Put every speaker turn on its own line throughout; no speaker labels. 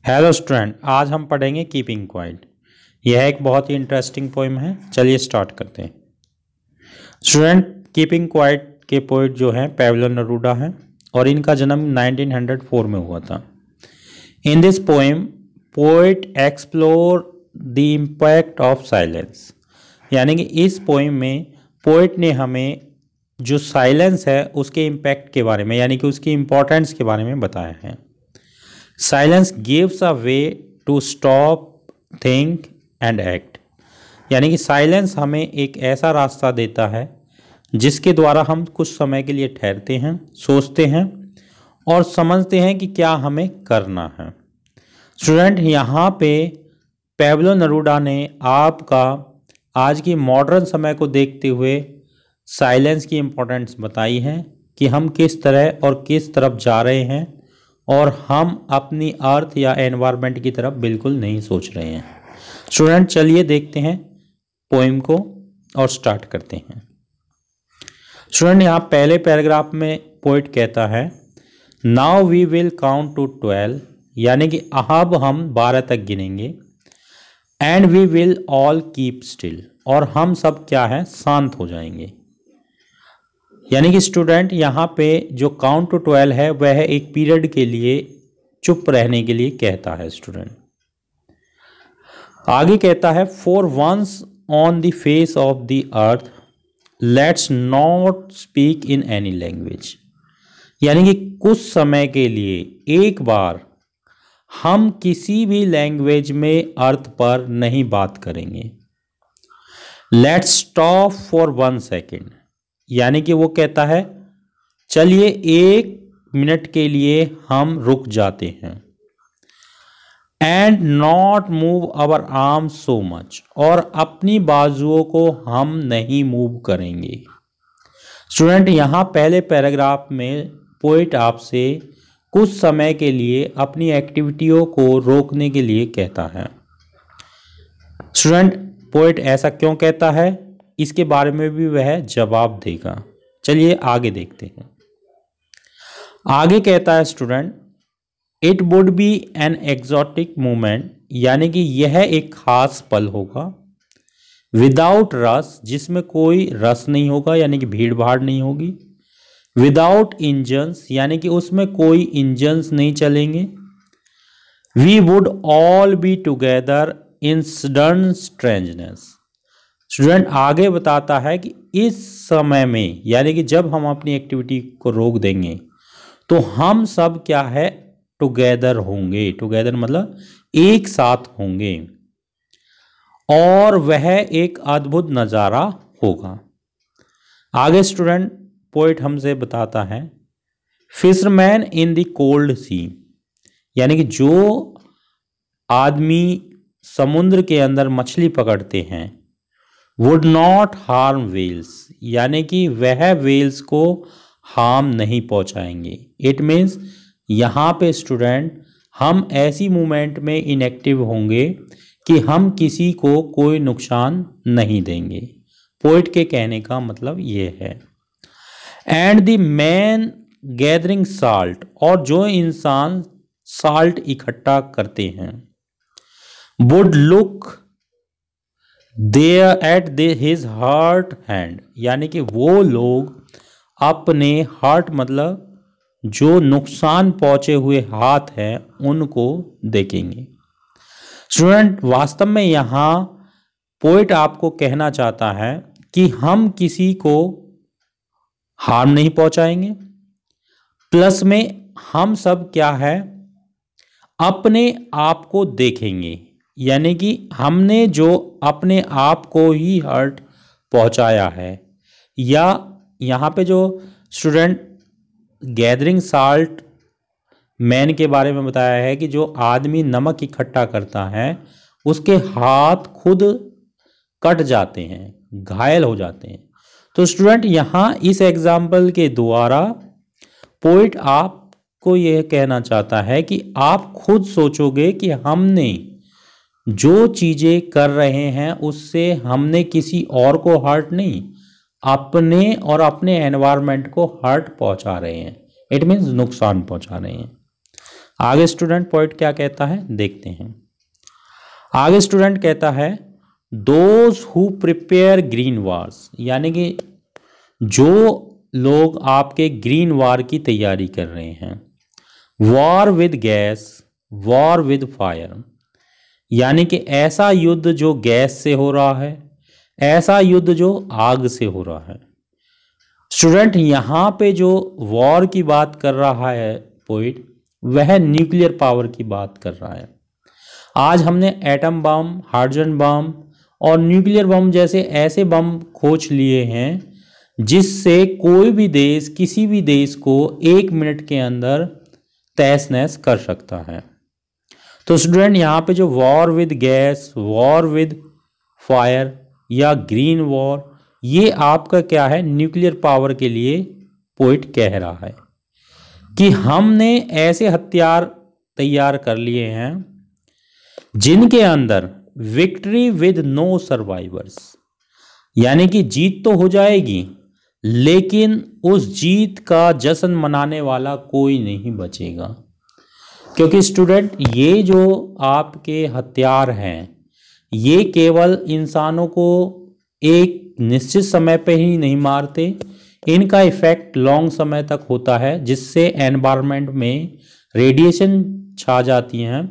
Hello student, आज हम पढ़ेंगे कीपिंग क्वाइट। यह एक बहुत ही इंटरेस्टिंग पोइम है। चलिए स्टार्ट करते हैं। स्टूडेंट, कीपिंग क्वाइट के पोइट जो हैं पैब्लो नेरूदा हैं और इनका जन्म 1904 में हुआ था। In this poem poet explore the impact of silence, यानी कि इस पोइम में पोइट ने हमें जो साइलेंस है उसके इम्पैक्ट के बारे में, यानी कि उसकी इम्पोर्टेंस के बारे में बताया है। Silence gives a way to stop, think and act, यानी कि साइलेंस हमें एक ऐसा रास्ता देता है जिसके द्वारा हम कुछ समय के लिए ठहरते हैं, सोचते हैं और समझते हैं कि क्या हमें करना है। स्टूडेंट, यहाँ पे पैब्लो नेरूदा ने आपका आज की मॉडर्न समय को देखते हुए साइलेंस की इम्पोर्टेंस बताई है कि हम किस तरह और किस तरफ जा रहे हैं और हम अपनी अर्थ या एनवायरनमेंट की तरफ बिल्कुल नहीं सोच रहे हैं। स्टूडेंट, चलिए देखते हैं पोइम को और स्टार्ट करते हैं। स्टूडेंट, यहाँ पहले पैराग्राफ में पोइट कहता है now we will count to 12, यानी कि अब हम 12 तक गिनेंगे। And we will all keep still, और हम सब क्या है, शांत हो जाएंगे। यानी कि स्टूडेंट यहाँ पे जो काउंट टू 12 है वह एक पीरियड के लिए चुप रहने के लिए कहता है। स्टूडेंट आगे कहता है for once on the face of the earth let's not speak in any language, यानी कि कुछ समय के लिए एक बार हम किसी भी लैंग्वेज में अर्थ पर नहीं बात करेंगे। लेट्स स्टॉप फॉर 1 सेकेंड, यानी कि वो कहता है चलिए 1 मिनट के लिए हम रुक जाते हैं। And not move our arms so much, और अपनी बाजुओं को हम नहीं मूव करेंगे। स्टूडेंट, यहाँ पहले पैराग्राफ में पोइट आपसे कुछ समय के लिए अपनी एक्टिविटियों को रोकने के लिए कहता है। स्टूडेंट, पोइट ऐसा क्यों कहता है, इसके बारे में भी वह जवाब देगा। चलिए आगे देखते हैं। आगे कहता है student it would be an exotic moment, यानी कि यह एक खास पल होगा। विदाउट रस, जिसमें कोई रस नहीं होगा, यानी कि भीड़ भाड़ नहीं होगी। विदाउट इंजन्स, यानी कि उसमें कोई इंजन्स नहीं चलेंगे। We would all be together in sudden strangeness. Student आगे बताता है कि इस समय में, यानी कि जब हम अपनी एक्टिविटी को रोक देंगे तो हम सब क्या है, टुगेदर होंगे। टुगेदर मतलब एक साथ होंगे और वह एक अद्भुत नज़ारा होगा। आगे स्टूडेंट पोइट हमसे बताता है फिशरमैन इन द कोल्ड सी, यानी कि जो आदमी समुद्र के अंदर मछली पकड़ते हैं वुड नॉट हार्म वेल्स, यानी कि वह वेल्स को हार्म नहीं पहुंचाएंगे। इट मीन्स यहाँ पे स्टूडेंट हम ऐसी मूवमेंट में इनएक्टिव होंगे कि हम किसी को कोई नुकसान नहीं देंगे। पोइट के कहने का मतलब ये है। And the man gathering salt, और जो इंसान साल्ट इकट्ठा करते हैं would look there at his hurt hand, यानी कि वो लोग अपने हर्ट मतलब जो नुकसान पहुंचे हुए हाथ हैं उनको देखेंगे। स्टूडेंट वास्तव में यहाँ पोइट आपको कहना चाहता है कि हम किसी को हार्म नहीं पहुंचाएंगे, प्लस में हम सब क्या है, अपने आप को देखेंगे, यानी कि हमने जो अपने आप को ही हर्ट पहुंचाया है। या यहाँ पे जो स्टूडेंट गैदरिंग साल्ट मैन के बारे में बताया है कि जो आदमी नमक इकट्ठा करता है उसके हाथ खुद कट जाते हैं, घायल हो जाते हैं। तो स्टूडेंट यहाँ इस एग्जाम्पल के द्वारा पोइट आपको यह कहना चाहता है कि आप खुद सोचोगे कि हमने जो चीज़ें कर रहे हैं उससे हमने किसी और को हर्ट नहीं, अपने और अपने एनवायरनमेंट को हर्ट पहुंचा रहे हैं। इट मीन्स नुकसान पहुंचा रहे हैं। आगे स्टूडेंट पोएट क्या कहता है देखते हैं। आगे स्टूडेंट कहता है those who prepare green wars, यानी कि जो लोग आपके ग्रीन वार की तैयारी कर रहे हैं। War with gas, war with fire, यानी कि ऐसा युद्ध जो गैस से हो रहा है, ऐसा युद्ध जो आग से हो रहा है। स्टूडेंट यहाँ पे जो वॉर की बात कर रहा है पोइट, वह न्यूक्लियर पावर की बात कर रहा है। आज हमने एटम बम, हाइड्रोजन बम और न्यूक्लियर बम जैसे ऐसे बम खोज लिए हैं जिससे कोई भी देश किसी भी देश को 1 मिनट के अंदर तहस नहस कर सकता है। तो स्टूडेंट यहाँ पे जो war with gas, war with fire या ग्रीन वॉर, ये आपका क्या है, न्यूक्लियर पावर के लिए पोइट कह रहा है कि हमने ऐसे हथियार तैयार कर लिए हैं जिनके अंदर विक्ट्री विद नो सर्वाइवर्स, यानी कि जीत तो हो जाएगी लेकिन उस जीत का जश्न मनाने वाला कोई नहीं बचेगा। क्योंकि स्टूडेंट ये जो आपके हथियार हैं ये केवल इंसानों को एक निश्चित समय पे ही नहीं मारते, इनका इफेक्ट लॉन्ग समय तक होता है जिससे एनवायरनमेंट में रेडिएशन छा जाती हैं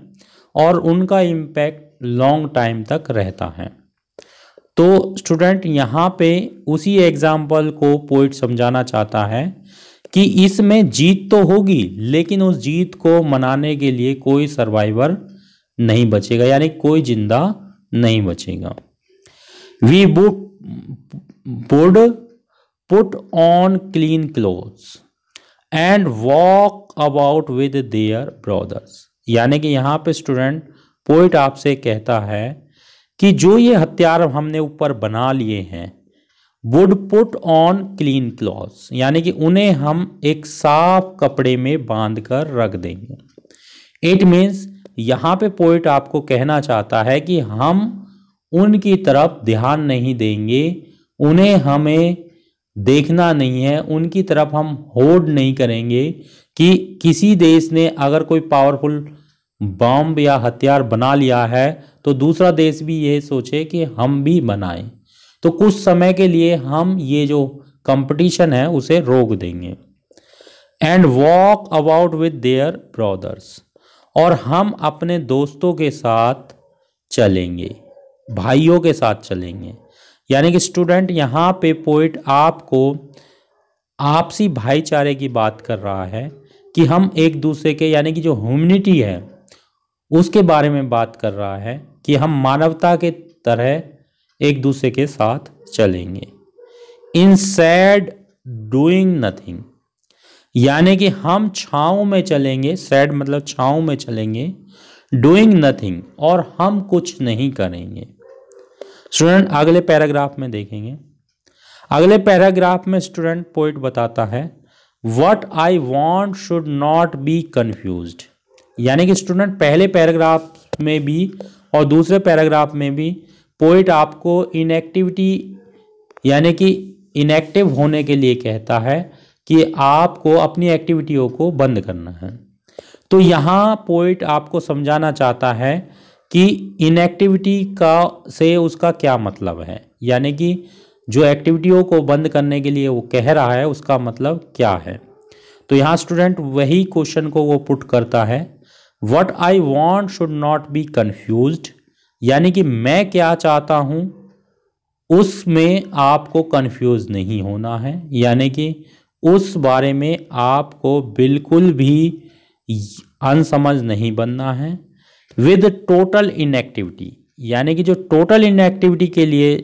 और उनका इम्पैक्ट लॉन्ग टाइम तक रहता है। तो स्टूडेंट यहाँ पे उसी एग्जाम्पल को पोइट समझाना चाहता है कि इसमें जीत तो होगी लेकिन उस जीत को मनाने के लिए कोई सर्वाइवर नहीं बचेगा, यानी कोई जिंदा नहीं बचेगा। We would put on clean clothes and walk about with their brothers, यानी कि यहाँ पे स्टूडेंट पोइट आपसे कहता है कि जो ये हथियार हमने ऊपर बना लिए हैं, would put on clean clothes, यानी कि उन्हें हम एक साफ कपड़े में बांध कर रख देंगे। इट मीन्स यहाँ पे पोइट आपको कहना चाहता है कि हम उनकी तरफ ध्यान नहीं देंगे, उन्हें हमें देखना नहीं है, उनकी तरफ हम होड़ नहीं करेंगे कि किसी देश ने अगर कोई पावरफुल बम या हथियार बना लिया है तो दूसरा देश भी ये सोचे कि हम भी बनाएं। तो कुछ समय के लिए हम ये जो कंपटीशन है उसे रोक देंगे। And walk about with their brothers, और हम अपने दोस्तों के साथ चलेंगे, भाइयों के साथ चलेंगे। यानी कि स्टूडेंट यहाँ पे पोइट आपको आपसी भाईचारे की बात कर रहा है कि हम एक दूसरे के, यानी कि जो ह्यूमैनिटी है उसके बारे में बात कर रहा है कि हम मानवता के तरह एक दूसरे के साथ चलेंगे। इंस्टेड डूइंग नथिंग, यानी कि हम छाँव में चलेंगे, सैड मतलब छाँव में चलेंगे, डूइंग नथिंग और हम कुछ नहीं करेंगे। स्टूडेंट अगले पैराग्राफ में देखेंगे। अगले पैराग्राफ में स्टूडेंट पोइट बताता है what I want should not be confused, यानी कि स्टूडेंट पहले पैराग्राफ में भी और दूसरे पैराग्राफ में भी पोइट आपको इनएक्टिविटी, यानी कि इनएक्टिव होने के लिए कहता है कि आपको अपनी एक्टिविटियों को बंद करना है। तो यहाँ पोइट आपको समझाना चाहता है कि इनएक्टिविटी का से उसका क्या मतलब है, यानी कि जो एक्टिविटियों को बंद करने के लिए वो कह रहा है उसका मतलब क्या है। तो यहाँ स्टूडेंट वही क्वेश्चन को वो पुट करता है, what I want should not be confused, यानी कि मैं क्या चाहता हूँ उसमें आपको कंफ्यूज नहीं होना है, यानी कि उस बारे में आपको बिल्कुल भी अनसमझ नहीं बनना है। विद टोटल इनएक्टिविटी, यानी कि जो टोटल इनएक्टिविटी के लिए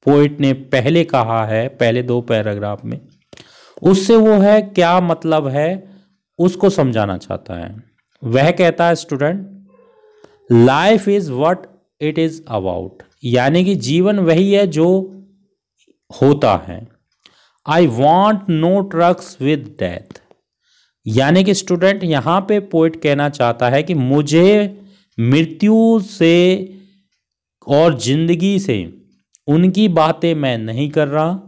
पोइट ने पहले कहा है पहले 2 पैराग्राफ में, उससे वो है क्या मतलब है उसको समझाना चाहता है। वह कहता है student life is what it is about, यानी कि जीवन वही है जो होता है। I want no trucks with death, यानी कि स्टूडेंट यहाँ पे पोइट कहना चाहता है कि मुझे मृत्यु से और जिंदगी से उनकी बातें मैं नहीं कर रहा,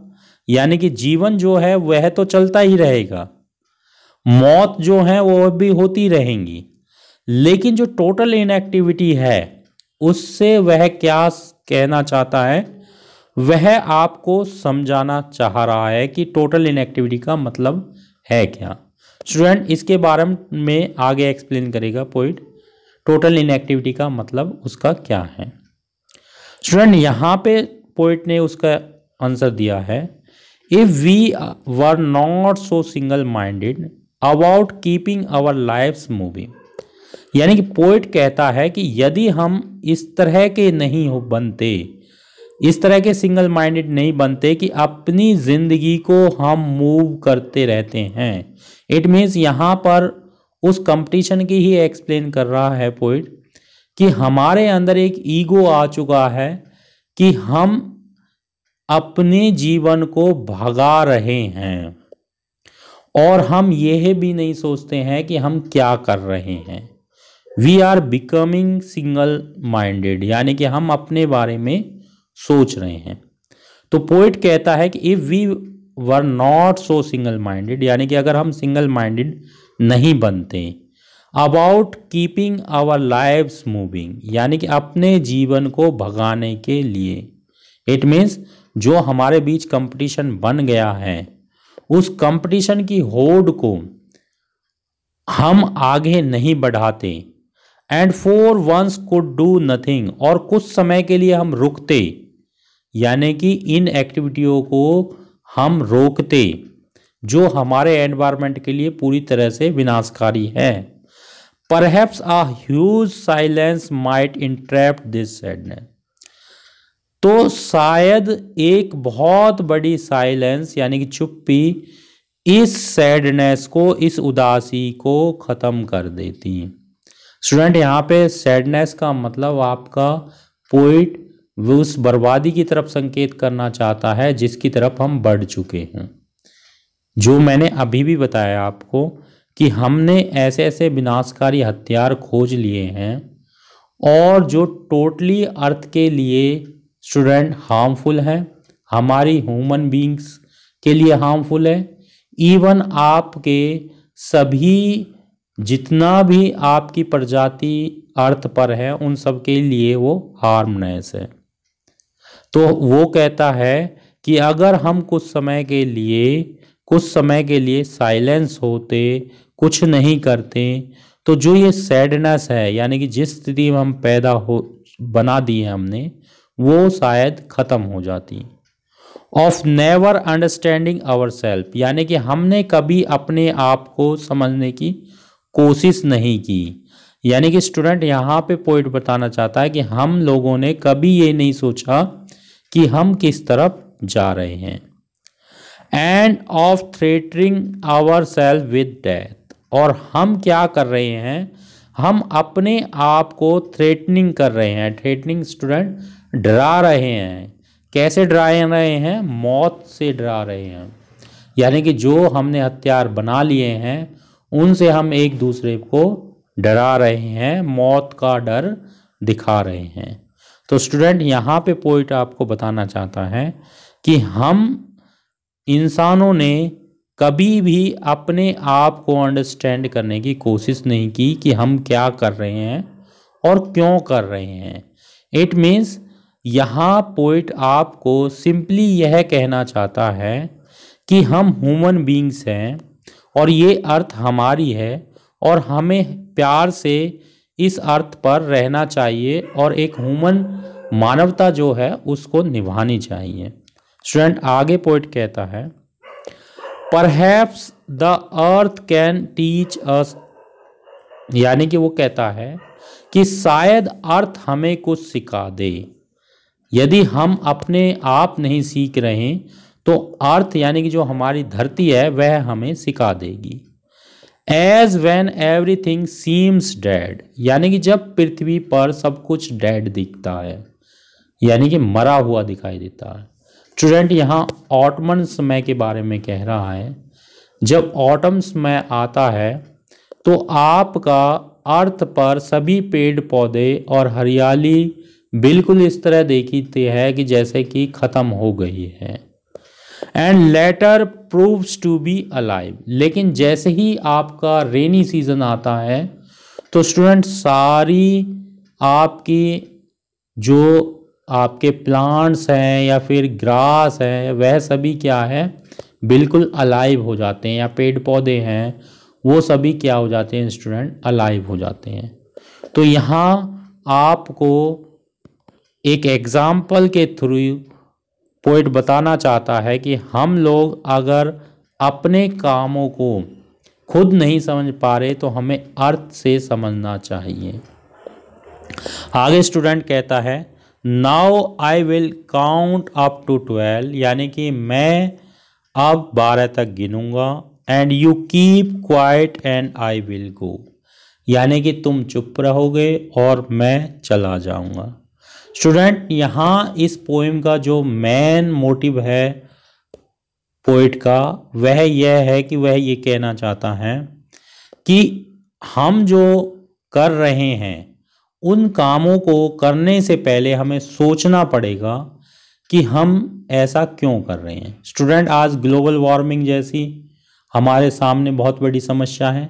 यानी कि जीवन जो है वह तो चलता ही रहेगा, मौत जो है वो भी होती रहेंगी, लेकिन जो टोटल इनएक्टिविटी है उससे वह क्या कहना चाहता है, वह आपको समझाना चाह रहा है कि टोटल इनएक्टिविटी का मतलब है क्या। स्टूडेंट इसके बारे में आगे एक्सप्लेन करेगा पोइट, टोटल इनएक्टिविटी का मतलब उसका क्या है। स्टूडेंट यहाँ पे पोइट ने उसका आंसर दिया है, if we were not so single minded about keeping our lifes moving, यानी कि पोइट कहता है कि यदि हम इस तरह के नहीं हो बनते, इस तरह के सिंगल माइंडेड नहीं बनते कि अपनी जिंदगी को हम मूव करते रहते हैं। इट मीन्स यहाँ पर उस कंपटीशन की ही एक्सप्लेन कर रहा है पोइट कि हमारे अंदर एक ईगो आ चुका है कि हम अपने जीवन को भगा रहे हैं और हम यह भी नहीं सोचते हैं कि हम क्या कर रहे हैं। We are becoming single minded, यानी कि हम अपने बारे में सोच रहे हैं। तो पोइट कहता है कि if we were not so single minded, यानी कि अगर हम सिंगल माइंडेड नहीं बनते, about keeping our lives moving, यानी कि अपने जीवन को भगाने के लिए, इट मीन्स जो हमारे बीच कंपटीशन बन गया है उस कंपटीशन की होड़ को हम आगे नहीं बढ़ाते, and for once could do nothing, और कुछ समय के लिए हम रुकते, यानी कि इन एक्टिविटियों को हम रोकते जो हमारे एनवायरनमेंट के लिए पूरी तरह से विनाशकारी है। Perhaps a huge silence might interrupt this sadness, तो शायद एक बहुत बड़ी साइलेंस यानी कि चुप्पी इस सैडनेस को, इस उदासी को खत्म कर देती। स्टूडेंट यहाँ पे सैडनेस का मतलब आपका पोइट उस बर्बादी की तरफ संकेत करना चाहता है जिसकी तरफ हम बढ़ चुके हैं। जो मैंने अभी भी बताया आपको कि हमने ऐसे ऐसे विनाशकारी हथियार खोज लिए हैं और जो टोटली अर्थ के लिए स्टूडेंट हार्मफुल है, हमारी ह्यूमन बींग्स के लिए हार्मफुल है, इवन आपके सभी जितना भी आपकी प्रजाति अर्थ पर है उन सब के लिए वो हार्मनेस है। तो वो कहता है कि अगर हम कुछ समय के लिए साइलेंस होते, कुछ नहीं करते, तो जो ये सैडनेस है यानी कि जिस स्थिति में हम बना दी है हमने, वो शायद खत्म हो जाती। Of never understanding our self, यानी कि हमने कभी अपने आप को समझने की कोशिश नहीं की। यानी कि स्टूडेंट यहाँ पे पोइट बताना चाहता है कि हम लोगों ने कभी ये नहीं सोचा कि हम किस तरफ जा रहे हैं। And of threatening our self with death, और हम क्या कर रहे हैं, हम अपने आप को थ्रेटनिंग कर रहे हैं। थ्रेटनिंग स्टूडेंट डरा रहे हैं। कैसे डरा रहे हैं? मौत से डरा रहे हैं। यानी कि जो हमने हथियार बना लिए हैं उनसे हम एक दूसरे को डरा रहे हैं, मौत का डर दिखा रहे हैं। तो स्टूडेंट यहाँ पे पोइट आपको बताना चाहता है कि हम इंसानों ने कभी भी अपने आप को अंडरस्टैंड करने की कोशिश नहीं की कि हम क्या कर रहे हैं और क्यों कर रहे हैं। इट मीन्स यहाँ पोइट आपको सिंपली यह कहना चाहता है कि हम ह्यूमन बींग्स हैं और ये अर्थ हमारी है और हमें प्यार से इस अर्थ पर रहना चाहिए और एक ह्यूमन मानवता जो है उसको निभानी चाहिए। स्टूडेंट आगे पोइट कहता है, perhaps the earth can teach us, यानी कि वो कहता है कि शायद अर्थ हमें कुछ सिखा दे। यदि हम अपने आप नहीं सीख रहे तो अर्थ यानी कि जो हमारी धरती है वह हमें सिखा देगी। As when everything seems dead, यानी कि जब पृथ्वी पर सब कुछ डेड दिखता है यानी कि मरा हुआ दिखाई देता है। स्टूडेंट यहाँ ऑटमन समय के बारे में कह रहा है। जब ऑटम समय आता है तो आपका अर्थ पर सभी पेड़ पौधे और हरियाली बिल्कुल इस तरह दिखती है कि जैसे कि खत्म हो गई है। And later proves to be alive, लेकिन जैसे ही आपका रेनी सीजन आता है तो स्टूडेंट सारी आपकी जो आपके प्लांट्स हैं या फिर ग्रास है वह सभी क्या है, बिल्कुल अलाइव हो जाते हैं, या पेड़ पौधे हैं वो सभी क्या हो जाते हैं स्टूडेंट, अलाइव हो जाते हैं। तो यहाँ आपको एक एग्जाम्पल के थ्रू पोइट बताना चाहता है कि हम लोग अगर अपने कामों को खुद नहीं समझ पा रहे तो हमें अर्थ से समझना चाहिए। आगे स्टूडेंट कहता है now I will count up to 12, यानी कि मैं अब 12 तक गिनूंगा, and you keep quiet and I will go, यानी कि तुम चुप रहोगे और मैं चला जाऊंगा। स्टूडेंट यहाँ इस पोएम का जो मेन मोटिव है पोइट का वह यह है कि वह ये कहना चाहता है कि हम जो कर रहे हैं उन कामों को करने से पहले हमें सोचना पड़ेगा कि हम ऐसा क्यों कर रहे हैं। स्टूडेंट आज ग्लोबल वार्मिंग जैसी हमारे सामने बहुत बड़ी समस्या है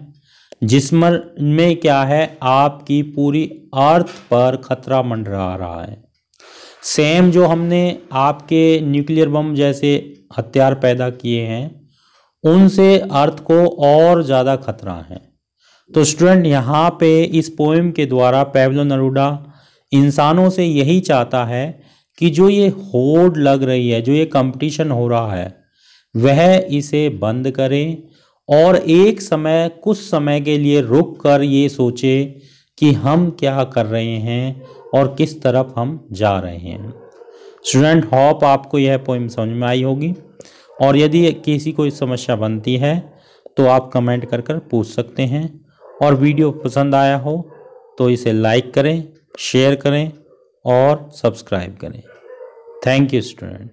जिसमें क्या है आपकी पूरी अर्थ पर खतरा मंडरा रहा है। सेम जो हमने आपके न्यूक्लियर बम जैसे हथियार पैदा किए हैं उनसे अर्थ को और ज़्यादा खतरा है। तो स्टूडेंट यहाँ पे इस पोएम के द्वारा पैब्लो नेरूदा इंसानों से यही चाहता है कि जो ये होड़ लग रही है, जो ये कंपटीशन हो रहा है, वह इसे बंद करें और एक समय कुछ समय के लिए रुक कर ये सोचे कि हम क्या कर रहे हैं और किस तरफ हम जा रहे हैं। स्टूडेंट होप आपको यह पोएम समझ में आई होगी, और यदि किसी कोई समस्या बनती है तो आप कमेंट कर पूछ सकते हैं, और वीडियो पसंद आया हो तो इसे लाइक करें, शेयर करें और सब्सक्राइब करें। Thank you student.